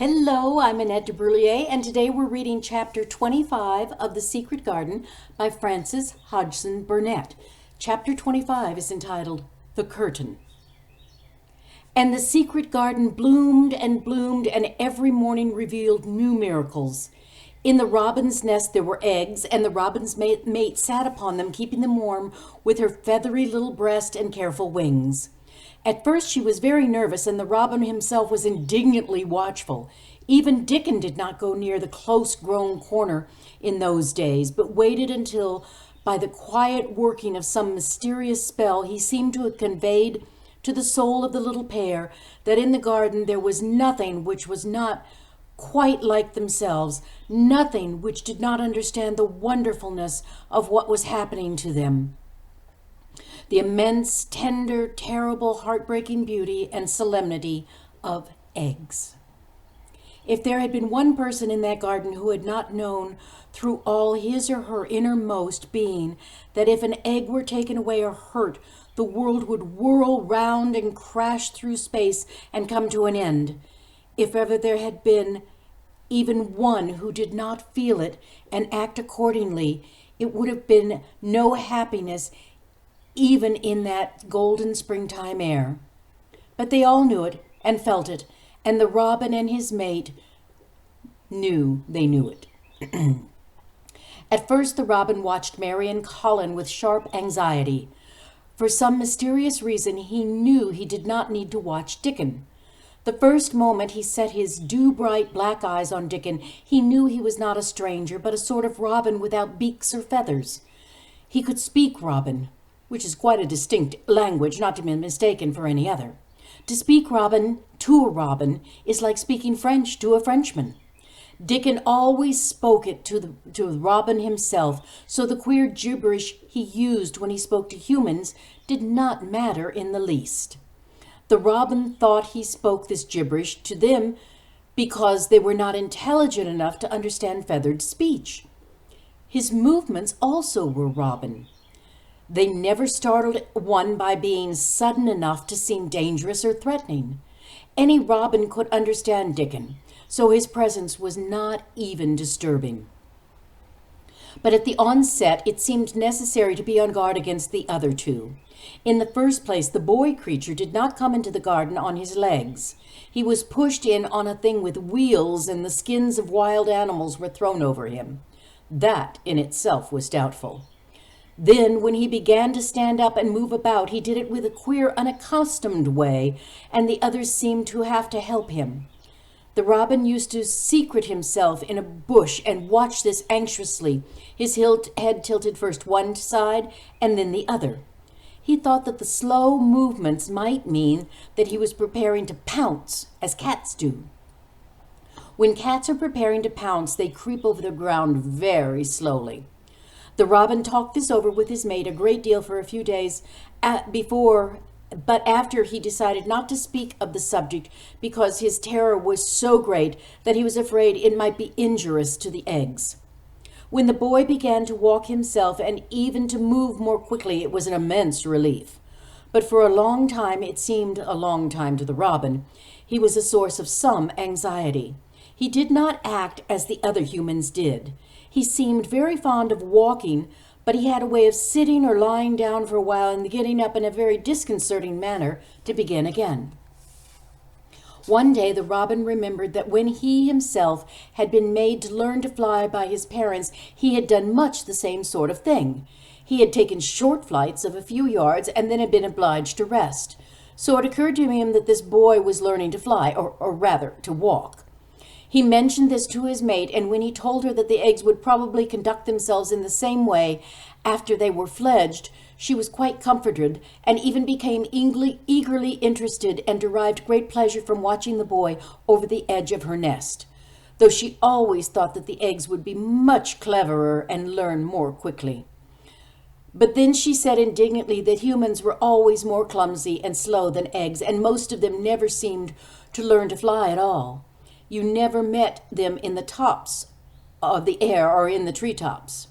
Hello, I'm Annette Dubrouillet, and today we're reading chapter 25 of The Secret Garden by Frances Hodgson Burnett. Chapter 25 is entitled The Curtain. And the secret garden bloomed and bloomed, and every morning revealed new miracles. In the robin's nest there were eggs, and the robin's mate sat upon them, keeping them warm with her feathery little breast and careful wings. At first she was very nervous, and the robin himself was indignantly watchful. Even Dickon did not go near the close-grown corner in those days, but waited until, by the quiet working of some mysterious spell, he seemed to have conveyed to the soul of the little pair that in the garden there was nothing which was not quite like themselves, nothing which did not understand the wonderfulness of what was happening to them. The immense, tender, terrible, heartbreaking beauty and solemnity of eggs. If there had been one person in that garden who had not known through all his or her innermost being that if an egg were taken away or hurt, the world would whirl round and crash through space and come to an end, if ever there had been even one who did not feel it and act accordingly, it would have been no happiness even in that golden springtime air. But they all knew it and felt it, and the robin and his mate knew they knew it. At first the robin watched Mary and Colin with sharp anxiety. For some mysterious reason he knew he did not need to watch Dickon. The first moment he set his dew-bright black eyes on Dickon, he knew he was not a stranger, but a sort of robin without beaks or feathers. He could speak robin, which is quite a distinct language, not to be mistaken for any other. To speak robin to a robin is like speaking French to a Frenchman. Dickon always spoke it to the robin himself, so the queer gibberish he used when he spoke to humans did not matter in the least. The robin thought he spoke this gibberish to them because they were not intelligent enough to understand feathered speech. His movements also were robin. They never startled one by being sudden enough to seem dangerous or threatening. Any robin could understand Dickon, so his presence was not even disturbing. But at the onset, it seemed necessary to be on guard against the other two. In the first place, the boy creature did not come into the garden on his legs. He was pushed in on a thing with wheels, and the skins of wild animals were thrown over him. That in itself was doubtful. Then, when he began to stand up and move about, he did it with a queer, unaccustomed way, and the others seemed to have to help him. The robin used to secrete himself in a bush and watch this anxiously, his head tilted first one side and then the other. He thought that the slow movements might mean that he was preparing to pounce, as cats do. When cats are preparing to pounce, they creep over the ground very slowly. The robin talked this over with his mate a great deal for a few days but after he decided not to speak of the subject because his terror was so great that he was afraid it might be injurious to the eggs. When the boy began to walk himself and even to move more quickly, it was an immense relief. But for a long time, it seemed a long time to the robin, he was a source of some anxiety. He did not act as the other humans did. He seemed very fond of walking, but he had a way of sitting or lying down for a while and getting up in a very disconcerting manner to begin again. One day the robin remembered that when he himself had been made to learn to fly by his parents, he had done much the same sort of thing. He had taken short flights of a few yards and then had been obliged to rest. So it occurred to him that this boy was learning to fly, or rather, to walk. He mentioned this to his mate, and when he told her that the eggs would probably conduct themselves in the same way after they were fledged, she was quite comforted and even became eagerly interested and derived great pleasure from watching the boy over the edge of her nest, though she always thought that the eggs would be much cleverer and learn more quickly. But then she said indignantly that humans were always more clumsy and slow than eggs, and most of them never seemed to learn to fly at all. You never met them in the tops of the air or in the treetops.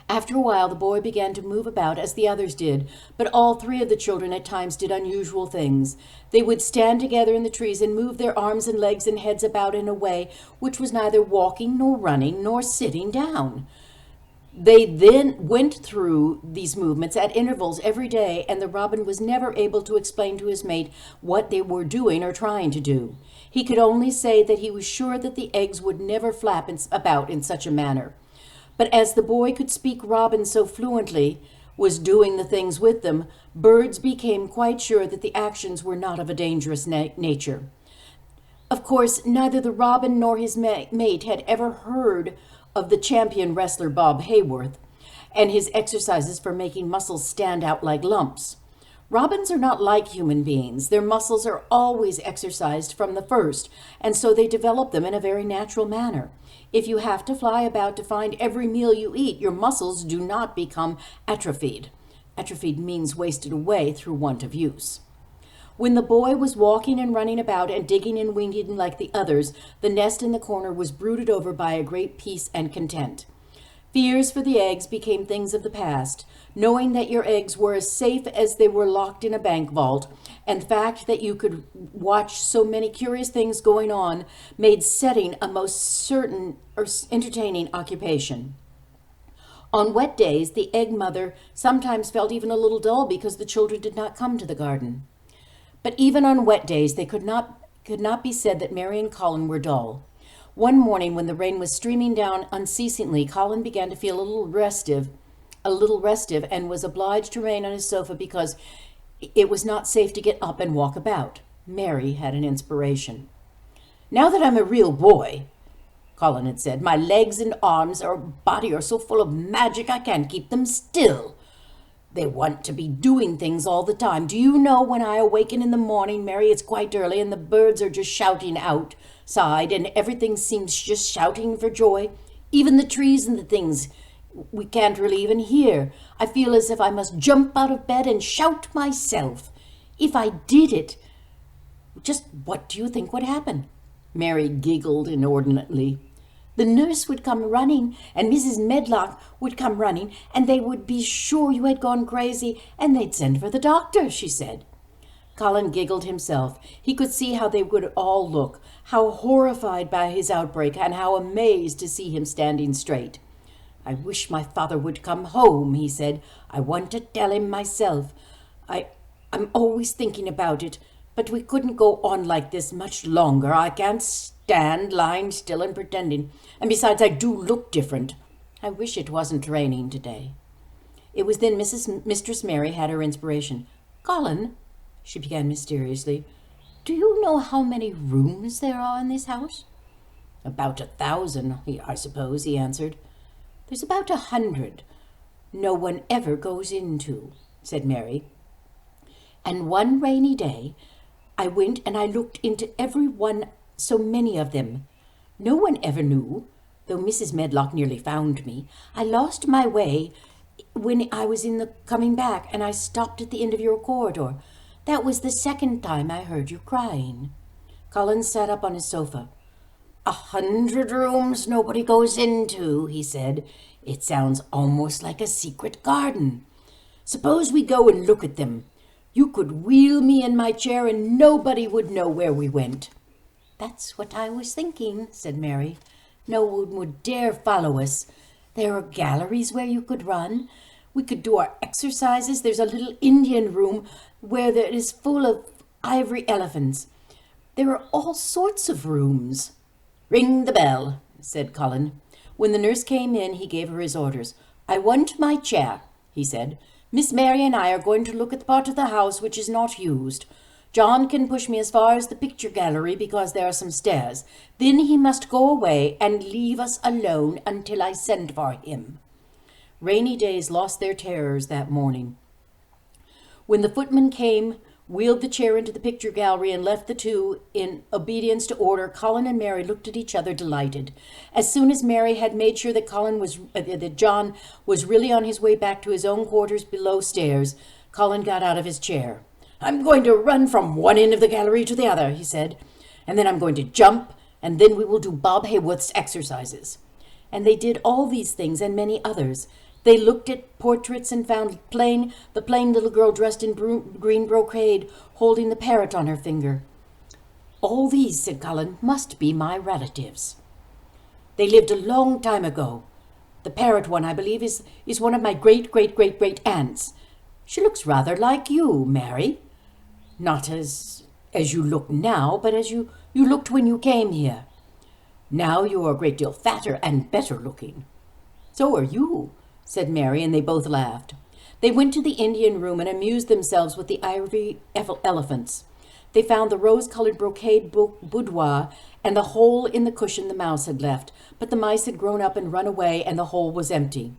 After a while, the boy began to move about as the others did, but all three of the children at times did unusual things. They would stand together in the trees and move their arms and legs and heads about in a way which was neither walking nor running nor sitting down. They then went through these movements at intervals every day, and the robin was never able to explain to his mate what they were doing or trying to do. He could only say that he was sure that the eggs would never flap about in such a manner. But as the boy could speak robin so fluently, was doing the things with them, birds became quite sure that the actions were not of a dangerous nature. Of course, neither the robin nor his mate had ever heard of the champion wrestler Bob Hayworth and his exercises for making muscles stand out like lumps. Robins are not like human beings. Their muscles are always exercised from the first, and so they develop them in a very natural manner. If you have to fly about to find every meal you eat, your muscles do not become atrophied. Atrophied means wasted away through want of use. When the boy was walking and running about and digging and weeding like the others, the nest in the corner was brooded over by a great peace and content. Fears for the eggs became things of the past. Knowing that your eggs were as safe as they were locked in a bank vault, and the fact that you could watch so many curious things going on, made setting a most certain or entertaining occupation. On wet days, the egg mother sometimes felt even a little dull because the children did not come to the garden. But even on wet days, they could not be said that Mary and Colin were dull. One morning, when the rain was streaming down unceasingly, Colin began to feel a little restive, and was obliged to remain on his sofa because it was not safe to get up and walk about. Mary had an inspiration. "Now that I'm a real boy," Colin had said, "my legs and arms or body are so full of magic I can't keep them still. They want to be doing things all the time. Do you know, when I awaken in the morning, Mary, it's quite early, and the birds are just shouting outside, and everything seems just shouting for joy. Even the trees and the things we can't really even hear. I feel as if I must jump out of bed and shout myself. If I did it, just what do you think would happen?" Mary giggled inordinately. "The nurse would come running, and Mrs. Medlock would come running, and they would be sure you had gone crazy, and they'd send for the doctor," she said. Colin giggled himself. He could see how they would all look, how horrified by his outbreak, and how amazed to see him standing straight. "I wish my father would come home," he said. "I want to tell him myself. I'm always thinking about it, but we couldn't go on like this much longer. I can't stand lying still and pretending. And besides, I do look different. I wish it wasn't raining today." It was then Mistress Mary had her inspiration. "Colin," she began mysteriously, "do you know how many rooms there are in this house?" "About 1,000, I suppose," he answered. "There's about 100 no one ever goes into," said Mary. "And one rainy day, I went and I looked into every one, so many of them. No one ever knew, though Mrs. Medlock nearly found me. I lost my way when I was coming back, and I stopped at the end of your corridor. That was the second time I heard you crying." Colin sat up on his sofa. 100 rooms nobody goes into," he said. "It sounds almost like a secret garden. Suppose we go and look at them. You could wheel me in my chair and nobody would know where we went." "That's what I was thinking," said Mary. "No one would dare follow us. There are galleries where you could run. We could do our exercises. There's a little Indian room where it is full of ivory elephants. There are all sorts of rooms." "Ring the bell," said Colin. When the nurse came in, he gave her his orders. "I want my chair," he said. "Miss Mary and I are going to look at the part of the house which is not used. John can push me as far as the picture gallery because there are some stairs. Then he must go away and leave us alone until I send for him." Rainy days lost their terrors that morning. When the footman came, wheeled the chair into the picture gallery, and left the two in obedience to order, Colin and Mary looked at each other delighted. As soon as Mary had made sure that John was really on his way back to his own quarters below stairs, Colin got out of his chair. "I'm going to run from one end of the gallery to the other," he said, "and then I'm going to jump, and then we will do Bob Hayworth's exercises." And they did all these things and many others. They looked at portraits and found the plain little girl dressed in green brocade, holding the parrot on her finger. "All these," said Colin, "must be my relatives. They lived a long time ago. The parrot one, I believe, is one of my great aunts. She looks rather like you, Mary. Not as you look now, but as you looked when you came here. Now you are a great deal fatter and better looking." "So are you," said Mary, and they both laughed. They went to the Indian room and amused themselves with the ivory elephants. They found the rose-colored brocade boudoir and the hole in the cushion the mouse had left, but the mice had grown up and run away, and the hole was empty.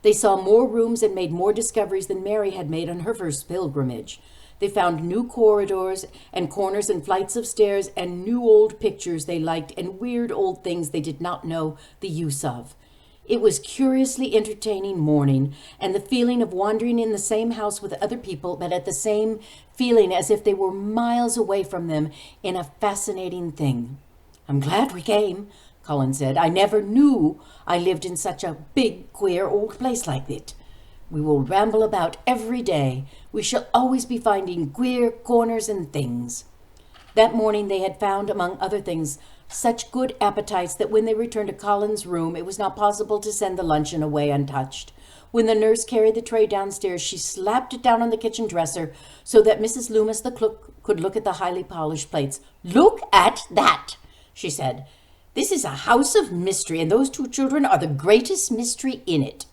They saw more rooms and made more discoveries than Mary had made on her first pilgrimage. They found new corridors and corners and flights of stairs and new old pictures they liked and weird old things they did not know the use of. It was curiously entertaining morning, and the feeling of wandering in the same house with other people, but at the same feeling as if they were miles away from them, in a fascinating thing. "I'm glad we came," Colin said. "I never knew I lived in such a big, queer old place like it. We will ramble about every day. We shall always be finding queer corners and things." That morning they had found, among other things, such good appetites that when they returned to Colin's room, it was not possible to send the luncheon away untouched. When the nurse carried the tray downstairs, she slapped it down on the kitchen dresser so that Mrs. Loomis, the cook, could look at the highly polished plates. "Look at that," she said. "This is a house of mystery, and those two children are the greatest mystery in it."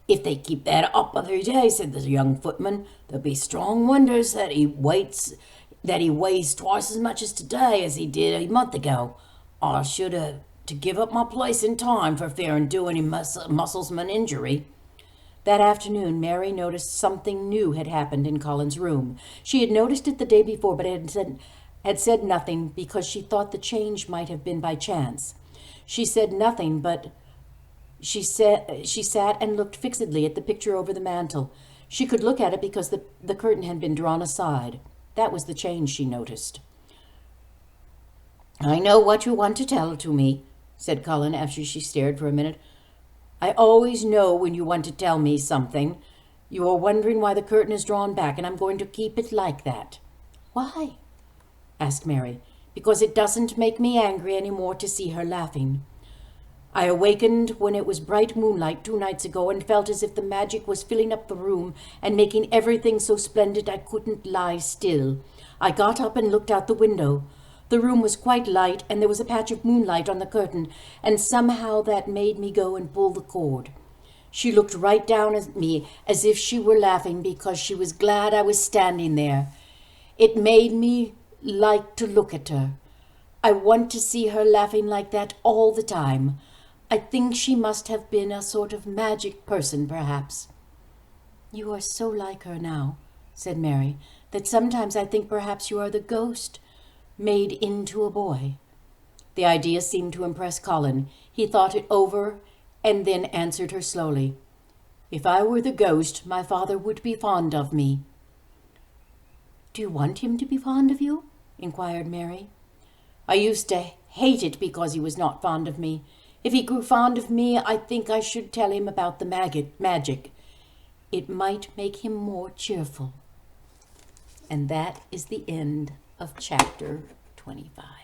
"If they keep that up every day," said the young footman, "there'll be strong wonders that he weighs twice as much as today as he did a month ago. I should have to give up my place in time for fear of doing him musclesman injury." That afternoon, Mary noticed something new had happened in Colin's room. She had noticed it the day before, but had said nothing because she thought the change might have been by chance. She said nothing, but she sat and looked fixedly at the picture over the mantel. She could look at it because the curtain had been drawn aside. That was the change she noticed. "I know what you want to tell to me," said Colin after she stared for a minute. "I always know when you want to tell me something. You are wondering why the curtain is drawn back, and I'm going to keep it like that." "Why?" asked Mary. "Because it doesn't make me angry any more to see her laughing. I awakened when it was bright moonlight 2 nights ago and felt as if the magic was filling up the room and making everything so splendid I couldn't lie still. I got up and looked out the window. The room was quite light, and there was a patch of moonlight on the curtain, and somehow that made me go and pull the cord. She looked right down at me as if she were laughing because she was glad I was standing there. It made me like to look at her. I want to see her laughing like that all the time. I think she must have been a sort of magic person, perhaps." "You are so like her now," said Mary, "that sometimes I think perhaps you are the ghost made into a boy." The idea seemed to impress Colin. He thought it over and then answered her slowly. "If I were the ghost, my father would be fond of me." "Do you want him to be fond of you?" inquired Mary. "I used to hate it because he was not fond of me. If he grew fond of me, I think I should tell him about the magic. It might make him more cheerful." And that is the end of chapter 25.